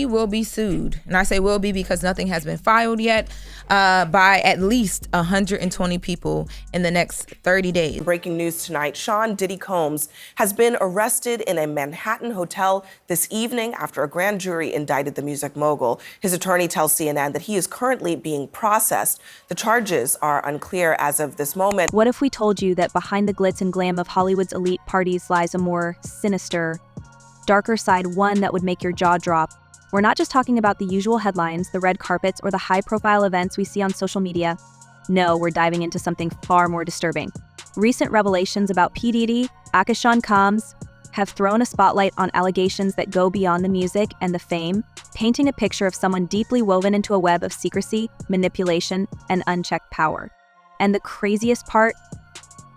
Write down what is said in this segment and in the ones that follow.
Diddy will be sued. And I say will be because nothing has been filed yet, by at least 120 people in the next 30 days. Breaking news tonight, Sean Diddy Combs has been arrested in a Manhattan hotel this evening after a grand jury indicted the music mogul. His attorney tells CNN that he is currently being processed. The charges are unclear as of this moment. What if we told you that behind the glitz and glam of Hollywood's elite parties lies a more sinister, darker side, one that would make your jaw drop? We're not just talking about the usual headlines, the red carpets, or the high-profile events we see on social media. No, we're diving into something far more disturbing. Recent revelations about P. Diddy, aka Sean Combs, have thrown a spotlight on allegations that go beyond the music and the fame, painting a picture of someone deeply woven into a web of secrecy, manipulation, and unchecked power. And the craziest part?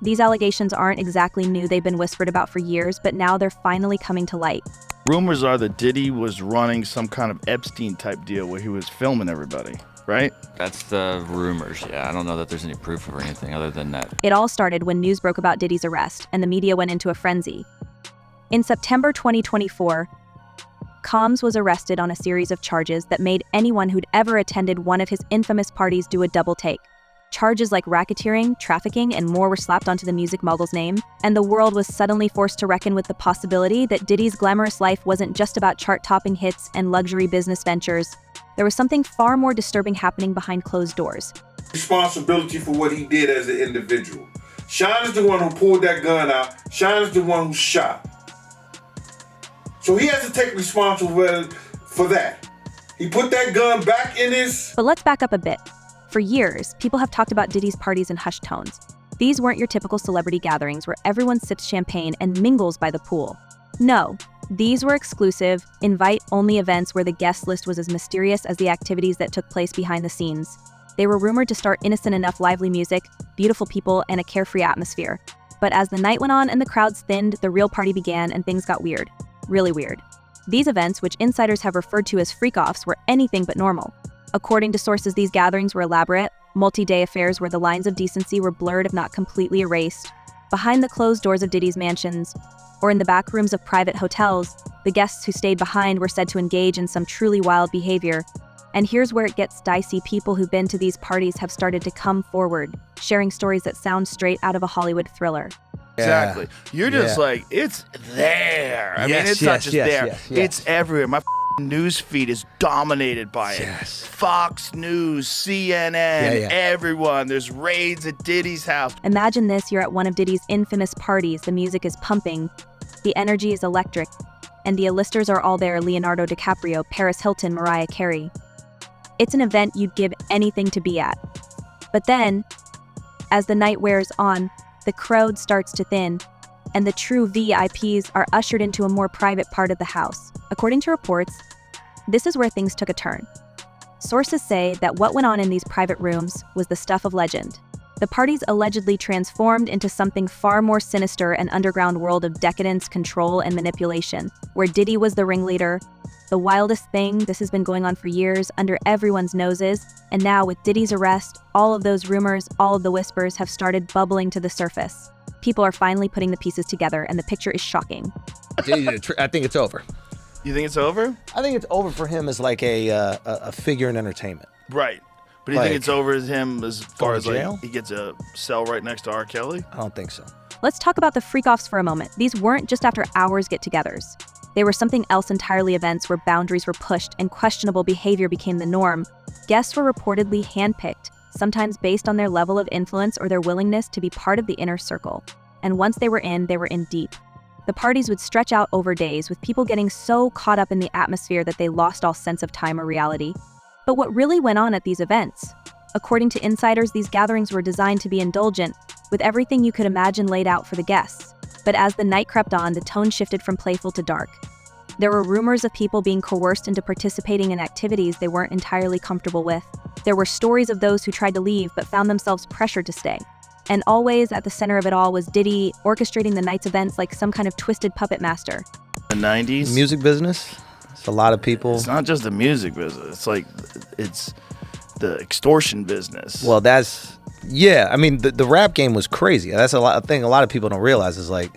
These allegations aren't exactly new. They've been whispered about for years, but now they're finally coming to light. Rumors are that Diddy was running some kind of Epstein type deal where he was filming everybody, right? That's the rumors, yeah. I don't know that there's any proof or anything other than that. It all started when news broke about Diddy's arrest, and the media went into a frenzy. In September 2024, Combs was arrested on a series of charges that made anyone who'd ever attended one of his infamous parties do a double take. Charges like racketeering, trafficking, and more were slapped onto the music mogul's name, and the world was suddenly forced to reckon with the possibility that Diddy's glamorous life wasn't just about chart-topping hits and luxury business ventures. There was something far more disturbing happening behind closed doors. Responsibility for what he did as an individual. Sean is the one who pulled that gun out. Sean is the one who shot. So he has to take responsibility for that. He put that gun back in his... But let's back up a bit. For years, people have talked about Diddy's parties in hushed tones. These weren't your typical celebrity gatherings where everyone sips champagne and mingles by the pool. No, these were exclusive, invite-only events where the guest list was as mysterious as the activities that took place behind the scenes. They were rumored to start innocent enough lively music, beautiful people, and a carefree atmosphere. But as the night went on and the crowds thinned, the real party began and things got weird. Really weird. These events, which insiders have referred to as freak-offs, were anything but normal. According to sources, these gatherings were elaborate, multi-day affairs where the lines of decency were blurred if not completely erased. Behind the closed doors of Diddy's mansions, or in the back rooms of private hotels, the guests who stayed behind were said to engage in some truly wild behavior. And here's where it gets dicey. People who've been to these parties have started to come forward, sharing stories that sound straight out of a Hollywood thriller. Exactly. You're just like, it's there. I mean, it's not just there. It's everywhere. My news feed is dominated by it. Fox News, CNN, everyone. There's raids at Diddy's house. Imagine this, you're at one of Diddy's infamous parties. The music is pumping, the energy is electric, and the A-listers are all there: Leonardo DiCaprio, Paris Hilton, Mariah Carey. It's an event you'd give anything to be at. But then, as the night wears on, the crowd starts to thin, and the true VIPs are ushered into a more private part of the house. According to reports, this is where things took a turn. Sources say that what went on in these private rooms was the stuff of legend. The parties allegedly transformed into something far more sinister, an underground world of decadence, control, and manipulation, where Diddy was the ringleader. The wildest thing, this has been going on for years, under everyone's noses, and now with Diddy's arrest, all of those rumors, all of the whispers have started bubbling to the surface. People are finally putting the pieces together, and the picture is shocking. I think it's over. You think it's over? I think it's over for him as like a figure in entertainment. Right. But do you think it's over as him as far as like he gets a cell right next to R. Kelly? I don't think so. Let's talk about the freak-offs for a moment. These weren't just after hours get-togethers. They were something else entirely, events where boundaries were pushed and questionable behavior became the norm. Guests were reportedly handpicked, sometimes based on their level of influence or their willingness to be part of the inner circle. And once they were in deep. The parties would stretch out over days, with people getting so caught up in the atmosphere that they lost all sense of time or reality. But what really went on at these events? According to insiders, these gatherings were designed to be indulgent, with everything you could imagine laid out for the guests. But as the night crept on, the tone shifted from playful to dark. There were rumors of people being coerced into participating in activities they weren't entirely comfortable with. There were stories of those who tried to leave but found themselves pressured to stay. And always at the center of it all was Diddy, orchestrating the night's events like some kind of twisted puppet master. The 90s? Music business? It's a lot of people. It's not just the music business. It's like, it's the extortion business. Well, that's, yeah. I mean, the rap game was crazy. That's a thing a lot of people don't realize is like,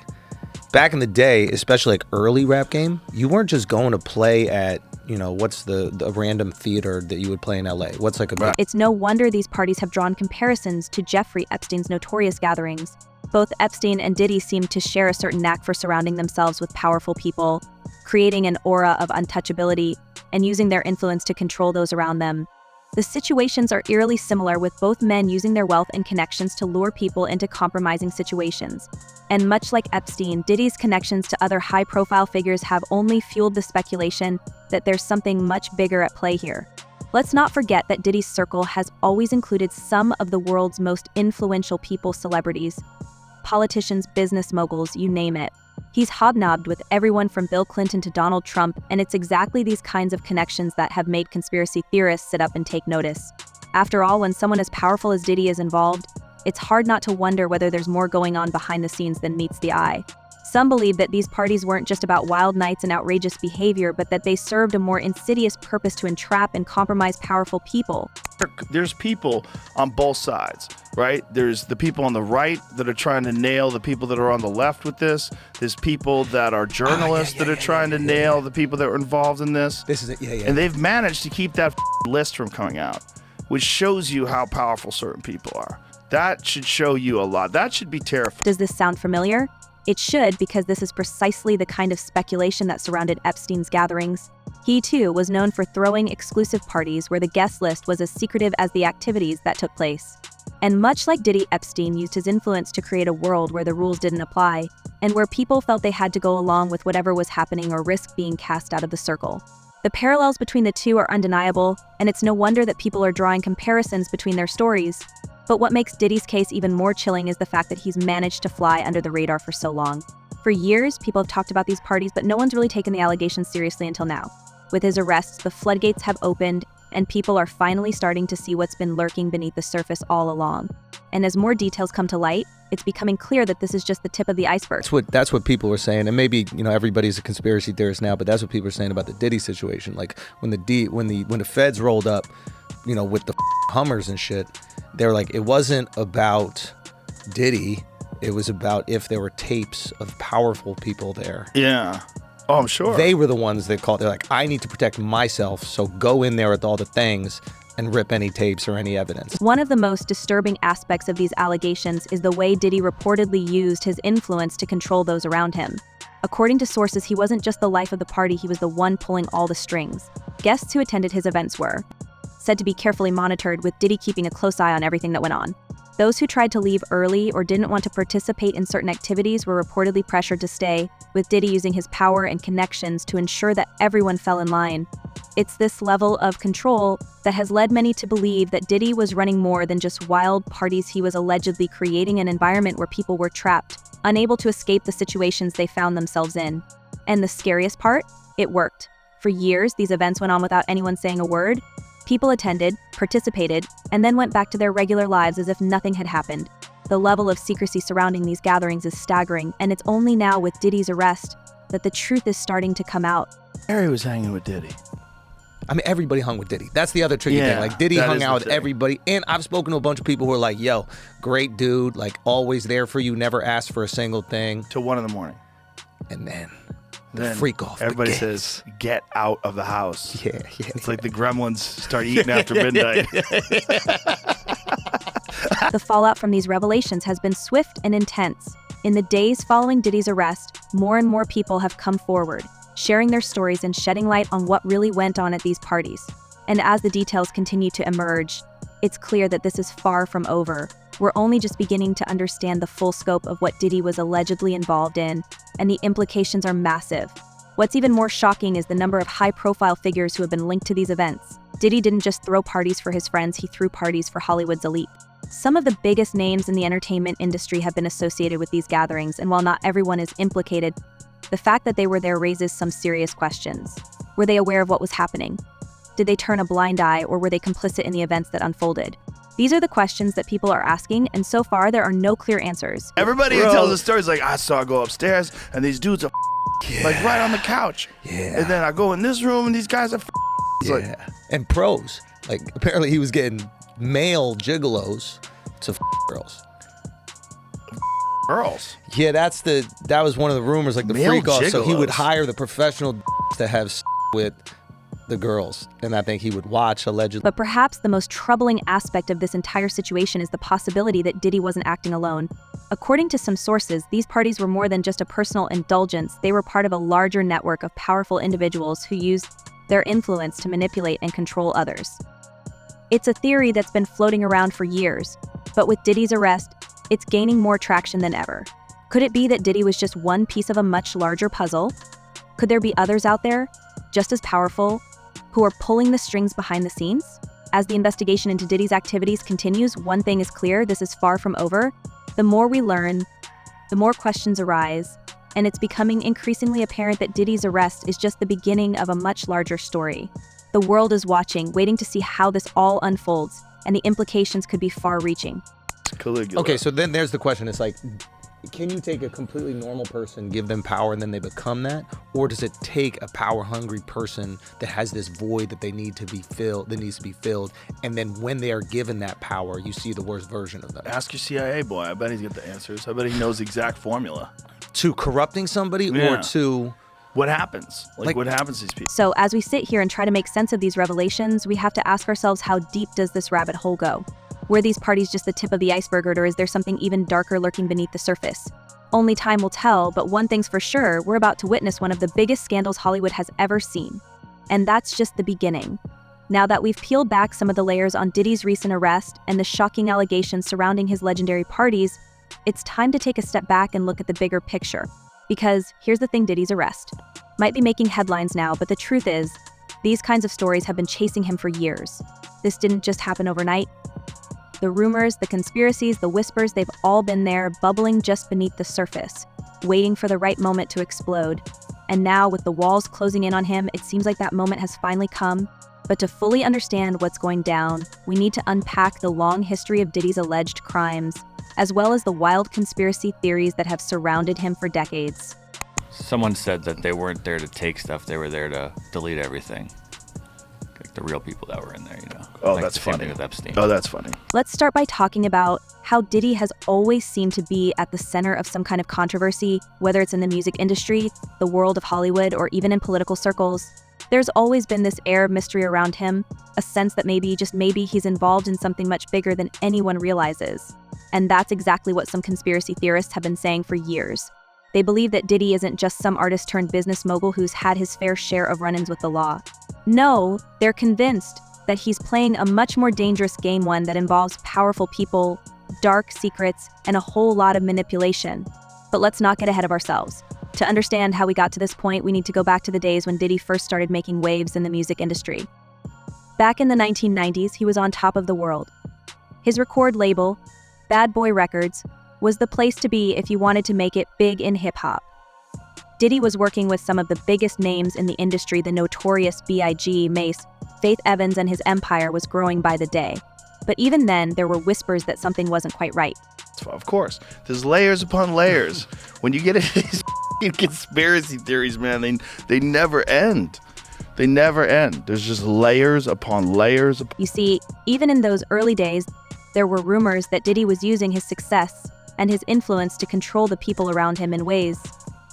back in the day, especially like early rap game, you weren't just going to play at, what's the random theater that you would play in LA? What's like a It's no wonder these parties have drawn comparisons to Jeffrey Epstein's notorious gatherings. Both Epstein and Diddy seem to share a certain knack for surrounding themselves with powerful people, creating an aura of untouchability, and using their influence to control those around them. The situations are eerily similar, with both men using their wealth and connections to lure people into compromising situations. And much like Epstein, Diddy's connections to other high-profile figures have only fueled the speculation that there's something much bigger at play here. Let's not forget that Diddy's circle has always included some of the world's most influential people, celebrities, politicians, business moguls, you name it. He's hobnobbed with everyone from Bill Clinton to Donald Trump, and it's exactly these kinds of connections that have made conspiracy theorists sit up and take notice. After all, when someone as powerful as Diddy is involved, it's hard not to wonder whether there's more going on behind the scenes than meets the eye. Some believe that these parties weren't just about wild nights and outrageous behavior, but that they served a more insidious purpose to entrap and compromise powerful people. There's people on both sides, right? There's the people on the right that are trying to nail the people that are on the left with this. There's people that are journalists that are trying to nail the people that were involved in this. This is it, yeah. And they've managed to keep that list from coming out, which shows you how powerful certain people are. That should show you a lot. That should be terrifying. Does this sound familiar? It should, because this is precisely the kind of speculation that surrounded Epstein's gatherings. He, too, was known for throwing exclusive parties where the guest list was as secretive as the activities that took place. And much like Diddy, Epstein used his influence to create a world where the rules didn't apply, and where people felt they had to go along with whatever was happening or risk being cast out of the circle. The parallels between the two are undeniable, and it's no wonder that people are drawing comparisons between their stories. But what makes Diddy's case even more chilling is the fact that he's managed to fly under the radar for so long. For years, people have talked about these parties, but no one's really taken the allegations seriously until now. With his arrests, the floodgates have opened, and people are finally starting to see what's been lurking beneath the surface all along. And as more details come to light, it's becoming clear that this is just the tip of the iceberg. That's what people were saying, and maybe everybody's a conspiracy theorist now, but that's what people were saying about the Diddy situation. Like when the feds rolled up, with the Hummers and shit, they were like, it wasn't about Diddy, it was about if there were tapes of powerful people there. Yeah. Oh, I'm sure. They were the ones that called. They're like, I need to protect myself, so go in there with all the things and rip any tapes or any evidence. One of the most disturbing aspects of these allegations is the way Diddy reportedly used his influence to control those around him. According to sources, he wasn't just the life of the party, he was the one pulling all the strings. Guests who attended his events were said to be carefully monitored, with Diddy keeping a close eye on everything that went on. Those who tried to leave early or didn't want to participate in certain activities were reportedly pressured to stay, with Diddy using his power and connections to ensure that everyone fell in line. It's this level of control that has led many to believe that Diddy was running more than just wild parties. He was allegedly creating an environment where people were trapped, unable to escape the situations they found themselves in. And the scariest part? It worked. For years, these events went on without anyone saying a word. People attended, participated, and then went back to their regular lives as if nothing had happened. The level of secrecy surrounding these gatherings is staggering, and it's only now with Diddy's arrest that the truth is starting to come out. Harry was hanging with Diddy. I mean, everybody hung with Diddy. That's the other tricky thing. Like, Diddy hung out with everybody. And I've spoken to a bunch of people who are like, yo, great dude, like, always there for you, never asked for a single thing. Till 1 a.m. And then freak off. Everybody says, get out of the house. Yeah. It's like the gremlins start eating after midnight. The fallout from these revelations has been swift and intense. In the days following Diddy's arrest, more and more people have come forward, sharing their stories and shedding light on what really went on at these parties. And as the details continue to emerge, it's clear that this is far from over. We're only just beginning to understand the full scope of what Diddy was allegedly involved in, and the implications are massive. What's even more shocking is the number of high-profile figures who have been linked to these events. Diddy didn't just throw parties for his friends, he threw parties for Hollywood's elite. Some of the biggest names in the entertainment industry have been associated with these gatherings, and while not everyone is implicated, the fact that they were there raises some serious questions. Were they aware of what was happening? Did they turn a blind eye, or were they complicit in the events that unfolded? These are the questions that people are asking, and so far there are no clear answers. Everybody who tells the stories like, I saw I go upstairs, and these dudes are like right on the couch. Yeah. And then I go in this room, and these guys are like, and pros. Like, apparently he was getting male gigolos to girls. Girls? Yeah, that was one of the rumors, like the Male freak off. So he would gigolos. hire the professional to have with the girls, and I think he would watch allegedly. But perhaps the most troubling aspect of this entire situation is the possibility that Diddy wasn't acting alone. According to some sources, these parties were more than just a personal indulgence. They were part of a larger network of powerful individuals who used their influence to manipulate and control others. It's a theory that's been floating around for years, but with Diddy's arrest, it's gaining more traction than ever. Could it be that Diddy was just one piece of a much larger puzzle? Could there be others out there, just as powerful, who are pulling the strings behind the scenes? As the investigation into Diddy's activities continues, one thing is clear: this is far from over. The more we learn, the more questions arise, and it's becoming increasingly apparent that Diddy's arrest is just the beginning of a much larger story. The world is watching, waiting to see how this all unfolds, and the implications could be far-reaching. Caligula. Okay, so then there's the question. It's like, can you take a completely normal person, give them power, and then they become that? Or does it take a power-hungry person that has this void that they need to be filled, that needs to be filled, and then when they are given that power, you see the worst version of them? Ask your CIA boy. I bet he's got the answers. I bet he knows the exact formula. To corrupting somebody, Yeah. or to... What happens? Like what happens to these people? So as we sit here and try to make sense of these revelations, we have to ask ourselves, how deep does this rabbit hole go? Were these parties just the tip of the iceberg, or is there something even darker lurking beneath the surface? Only time will tell, but one thing's for sure, we're about to witness one of the biggest scandals Hollywood has ever seen. And that's just the beginning. Now that we've peeled back some of the layers on Diddy's recent arrest and the shocking allegations surrounding his legendary parties, it's time to take a step back and look at the bigger picture. Because here's the thing: Diddy's arrest might be making headlines now, but the truth is, these kinds of stories have been chasing him for years. This didn't just happen overnight. The rumors, the conspiracies, the whispers, they've all been there, bubbling just beneath the surface, waiting for the right moment to explode. And now, with the walls closing in on him, it seems like that moment has finally come. But to fully understand what's going down, we need to unpack the long history of Diddy's alleged crimes, as well as the wild conspiracy theories that have surrounded him for decades. Someone said that they weren't there to take stuff, they were there to delete everything. Like the real people that were in there, you know. Oh, like that's the same funny. thing with Epstein. Oh, that's funny. Let's start by talking about how Diddy has always seemed to be at the center of some kind of controversy, whether it's in the music industry, the world of Hollywood, or even in political circles. There's always been this air of mystery around him, a sense that maybe, just maybe, he's involved in something much bigger than anyone realizes. And that's exactly what some conspiracy theorists have been saying for years. They believe that Diddy isn't just some artist turned business mogul who's had his fair share of run-ins with the law. No, they're convinced that he's playing a much more dangerous game, one that involves powerful people, dark secrets, and a whole lot of manipulation. But let's not get ahead of ourselves. To understand how we got to this point, we need to go back to the days when Diddy first started making waves in the music industry. Back in the 1990s, he was on top of the world. His record label, Bad Boy Records, was the place to be if you wanted to make it big in hip-hop. Diddy was working with some of the biggest names in the industry, the notorious B.I.G., Mace, Faith Evans, and his empire was growing by the day. But even then, there were whispers that something wasn't quite right. Of course. There's layers upon layers. When you get into these conspiracy theories, man, they never end. They never end. There's just layers upon layers. You see, even in those early days, there were rumors that Diddy was using his success and his influence to control the people around him in ways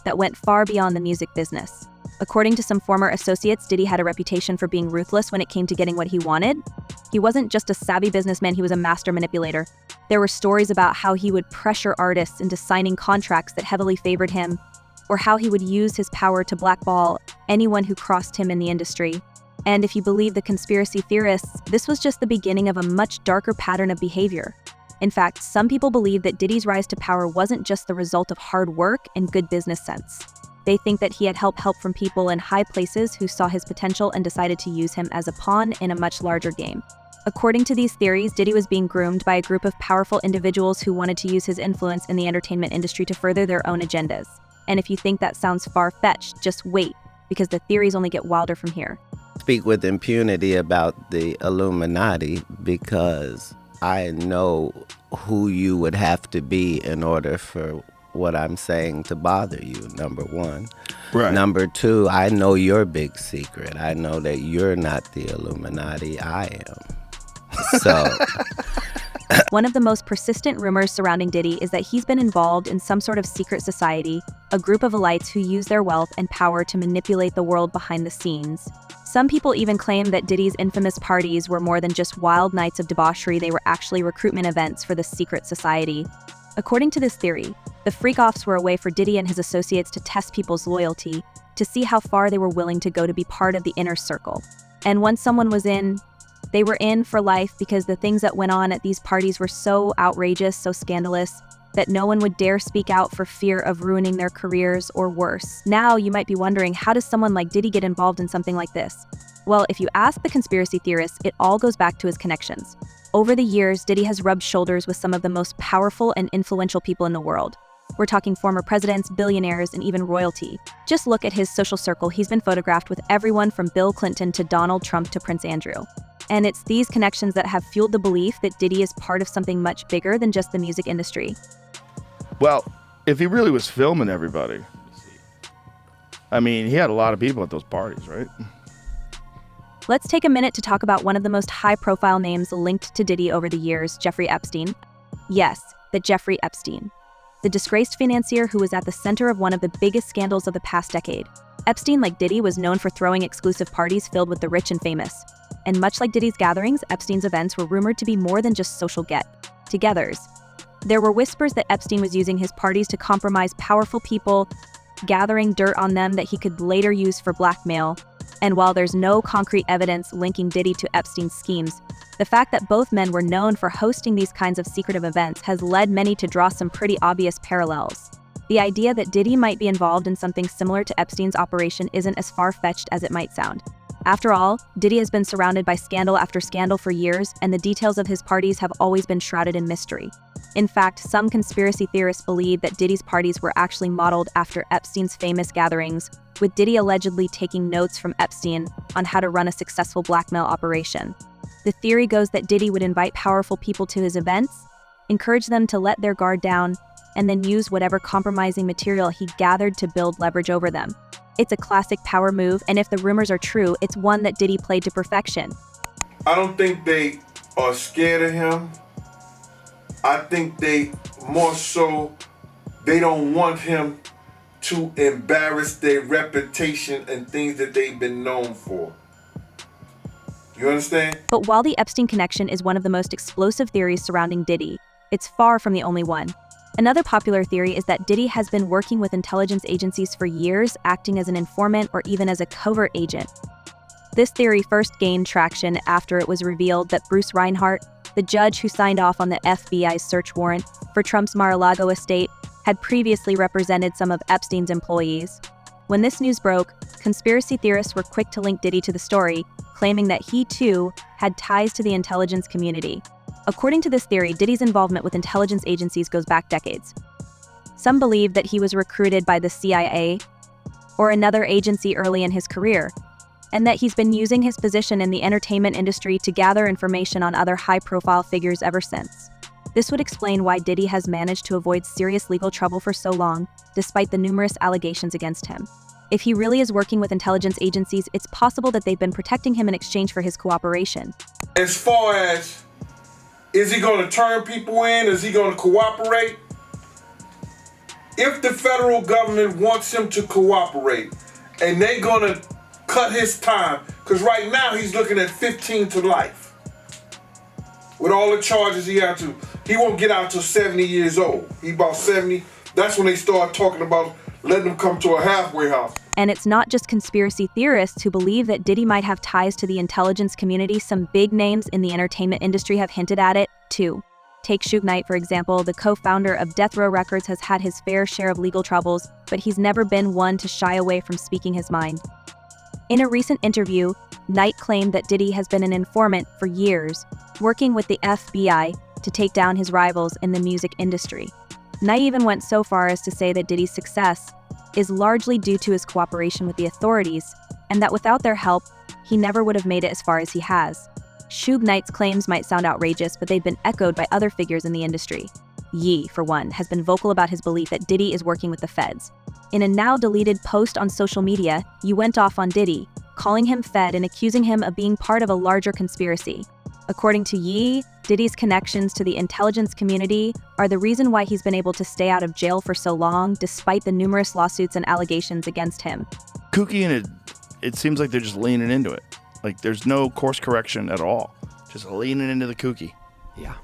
that went far beyond the music business. According to some former associates, Diddy had a reputation for being ruthless when it came to getting what he wanted. He wasn't just a savvy businessman, he was a master manipulator. There were stories about how he would pressure artists into signing contracts that heavily favored him, or how he would use his power to blackball anyone who crossed him in the industry. And if you believe the conspiracy theorists, this was just the beginning of a much darker pattern of behavior. In fact, some people believe that Diddy's rise to power wasn't just the result of hard work and good business sense. They think that he had help from people in high places who saw his potential and decided to use him as a pawn in a much larger game. According to these theories, Diddy was being groomed by a group of powerful individuals who wanted to use his influence in the entertainment industry to further their own agendas. And if you think that sounds far-fetched, just wait, because the theories only get wilder from here. Speak with impunity about the Illuminati because I know who you would have to be in order for what I'm saying to bother you, number one. Right. Number two, I know your big secret. I know that you're not the Illuminati, I am. So One of the most persistent rumors surrounding Diddy is that he's been involved in some sort of secret society, a group of elites who use their wealth and power to manipulate the world behind the scenes. Some people even claim that Diddy's infamous parties were more than just wild nights of debauchery, they were actually recruitment events for the secret society. According to this theory, the freak-offs were a way for Diddy and his associates to test people's loyalty, to see how far they were willing to go to be part of the inner circle. And once someone was in, they were in for life, because the things that went on at these parties were so outrageous, so scandalous, that no one would dare speak out for fear of ruining their careers or worse. Now, you might be wondering, how does someone like Diddy get involved in something like this? Well, if you ask the conspiracy theorists, it all goes back to his connections. Over the years, Diddy has rubbed shoulders with some of the most powerful and influential people in the world. We're talking former presidents, billionaires, and even royalty. Just look at his social circle. He's been photographed with everyone from Bill Clinton to Donald Trump to Prince Andrew. And it's these connections that have fueled the belief that Diddy is part of something much bigger than just the music industry. Well, if he really was filming everybody, I mean, he had a lot of people at those parties, right? Let's take a minute to talk about one of the most high-profile names linked to Diddy over the years, Jeffrey Epstein. Yes, the Jeffrey Epstein. The disgraced financier who was at the center of one of the biggest scandals of the past decade. Epstein, like Diddy, was known for throwing exclusive parties filled with the rich and famous. And much like Diddy's gatherings, Epstein's events were rumored to be more than just social get-togethers. There were whispers that Epstein was using his parties to compromise powerful people, gathering dirt on them that he could later use for blackmail. And while there's no concrete evidence linking Diddy to Epstein's schemes, the fact that both men were known for hosting these kinds of secretive events has led many to draw some pretty obvious parallels. The idea that Diddy might be involved in something similar to Epstein's operation isn't as far-fetched as it might sound. After all, Diddy has been surrounded by scandal after scandal for years, and the details of his parties have always been shrouded in mystery. In fact, some conspiracy theorists believe that Diddy's parties were actually modeled after Epstein's famous gatherings, with Diddy allegedly taking notes from Epstein on how to run a successful blackmail operation. The theory goes that Diddy would invite powerful people to his events, encourage them to let their guard down, and then use whatever compromising material he gathered to build leverage over them. It's a classic power move, and if the rumors are true, it's one that Diddy played to perfection. I don't think they are scared of him. I think they more so, they don't want him to embarrass their reputation and things that they've been known for. You understand? But while the Epstein connection is one of the most explosive theories surrounding Diddy, it's far from the only one. Another popular theory is that Diddy has been working with intelligence agencies for years, acting as an informant or even as a covert agent. This theory first gained traction after it was revealed that Bruce Reinhart, the judge who signed off on the FBI's search warrant for Trump's Mar-a-Lago estate, had previously represented some of Epstein's employees. When this news broke, conspiracy theorists were quick to link Diddy to the story, claiming that he, too, had ties to the intelligence community. According to this theory, Diddy's involvement with intelligence agencies goes back decades. Some believe that he was recruited by the CIA or another agency early in his career, and that he's been using his position in the entertainment industry to gather information on other high-profile figures ever since. This would explain why Diddy has managed to avoid serious legal trouble for so long, despite the numerous allegations against him. If he really is working with intelligence agencies, it's possible that they've been protecting him in exchange for his cooperation. As far as, is he going to turn people in? Is he going to cooperate? If the federal government wants him to cooperate and they're going to cut his time, because right now he's looking at 15 to life. With all the charges he had to, he won't get out till 70 years old. He about 70. That's when they start talking about letting him come to a halfway house. And it's not just conspiracy theorists who believe that Diddy might have ties to the intelligence community. Some big names in the entertainment industry have hinted at it, too. Take Suge Knight, for example. The co-founder of Death Row Records has had his fair share of legal troubles, but he's never been one to shy away from speaking his mind. In a recent interview, Knight claimed that Diddy has been an informant for years, working with the FBI to take down his rivals in the music industry. Knight even went so far as to say that Diddy's success is largely due to his cooperation with the authorities, and that without their help, he never would have made it as far as he has. Suge Knight's claims might sound outrageous, but they've been echoed by other figures in the industry. Ye, for one, has been vocal about his belief that Diddy is working with the feds. In a now-deleted post on social media, Ye went off on Diddy, calling him Fed and accusing him of being part of a larger conspiracy. According to Ye, Diddy's connections to the intelligence community are the reason why he's been able to stay out of jail for so long, despite the numerous lawsuits and allegations against him. Kooky, and it seems like they're just leaning into it. Like there's no course correction at all. Just leaning into the kooky. Yeah.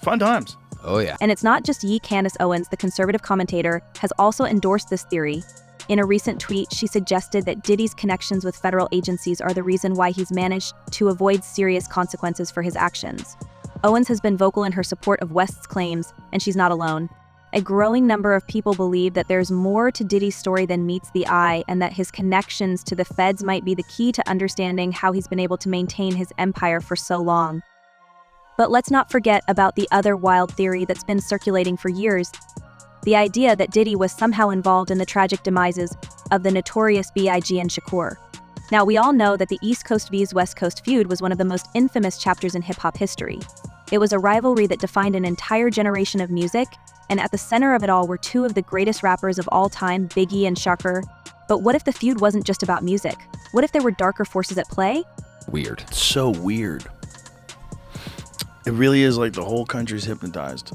Fun times. Oh, yeah. And it's not just Ye. Candace Owens, the conservative commentator, has also endorsed this theory. In a recent tweet, she suggested that Diddy's connections with federal agencies are the reason why he's managed to avoid serious consequences for his actions. Owens has been vocal in her support of West's claims, and she's not alone. A growing number of people believe that there's more to Diddy's story than meets the eye, and that his connections to the feds might be the key to understanding how he's been able to maintain his empire for so long. But let's not forget about the other wild theory that's been circulating for years: the idea that Diddy was somehow involved in the tragic demises of the notorious B.I.G. and Shakur. Now, we all know that the East Coast vs. West Coast feud was one of the most infamous chapters in hip-hop history. It was a rivalry that defined an entire generation of music, and at the center of it all were two of the greatest rappers of all time, Biggie and Shakur. But what if the feud wasn't just about music? What if there were darker forces at play? Weird. It's so weird. It really is like the whole country's hypnotized.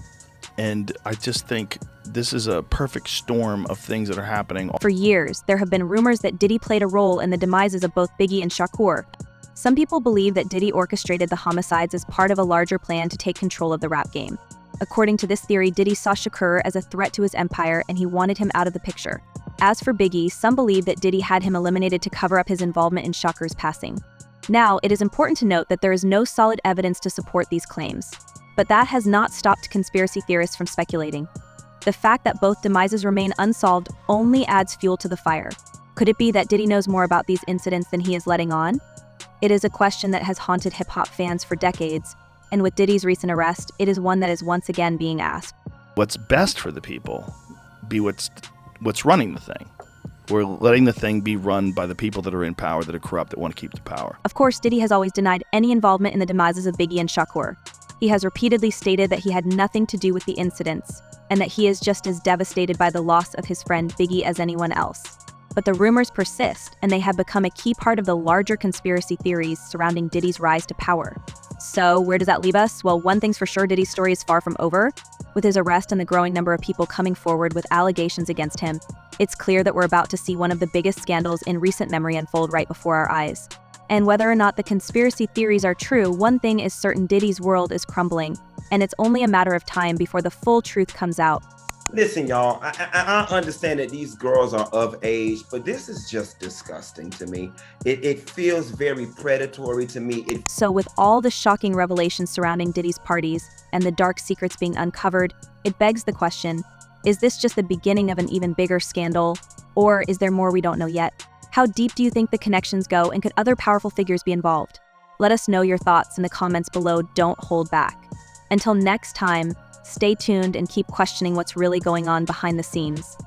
And I just think this is a perfect storm of things that are happening. For years, there have been rumors that Diddy played a role in the demises of both Biggie and Shakur. Some people believe that Diddy orchestrated the homicides as part of a larger plan to take control of the rap game. According to this theory, Diddy saw Shakur as a threat to his empire and he wanted him out of the picture. As for Biggie, some believe that Diddy had him eliminated to cover up his involvement in Shakur's passing. Now, it is important to note that there is no solid evidence to support these claims. But that has not stopped conspiracy theorists from speculating. The fact that both demises remain unsolved only adds fuel to the fire. Could it be that Diddy knows more about these incidents than he is letting on? It is a question that has haunted hip-hop fans for decades, and with Diddy's recent arrest, it is one that is once again being asked. What's best for the people be what's running the thing. We're letting the thing be run by the people that are in power, that are corrupt, that want to keep the power. Of course, Diddy has always denied any involvement in the demises of Biggie and Shakur. He has repeatedly stated that he had nothing to do with the incidents, and that he is just as devastated by the loss of his friend Biggie as anyone else. But the rumors persist, and they have become a key part of the larger conspiracy theories surrounding Diddy's rise to power. So, where does that leave us? Well, one thing's for sure, Diddy's story is far from over. With his arrest and the growing number of people coming forward with allegations against him, it's clear that we're about to see one of the biggest scandals in recent memory unfold right before our eyes. And whether or not the conspiracy theories are true, one thing is certain: Diddy's world is crumbling, and it's only a matter of time before the full truth comes out. Listen, y'all, I understand that these girls are of age, but this is just disgusting to me. It feels very predatory to me. So with all the shocking revelations surrounding Diddy's parties and the dark secrets being uncovered, it begs the question, is this just the beginning of an even bigger scandal? Or is there more we don't know yet? How deep do you think the connections go, and could other powerful figures be involved? Let us know your thoughts in the comments below. Don't hold back. Until next time, stay tuned and keep questioning what's really going on behind the scenes.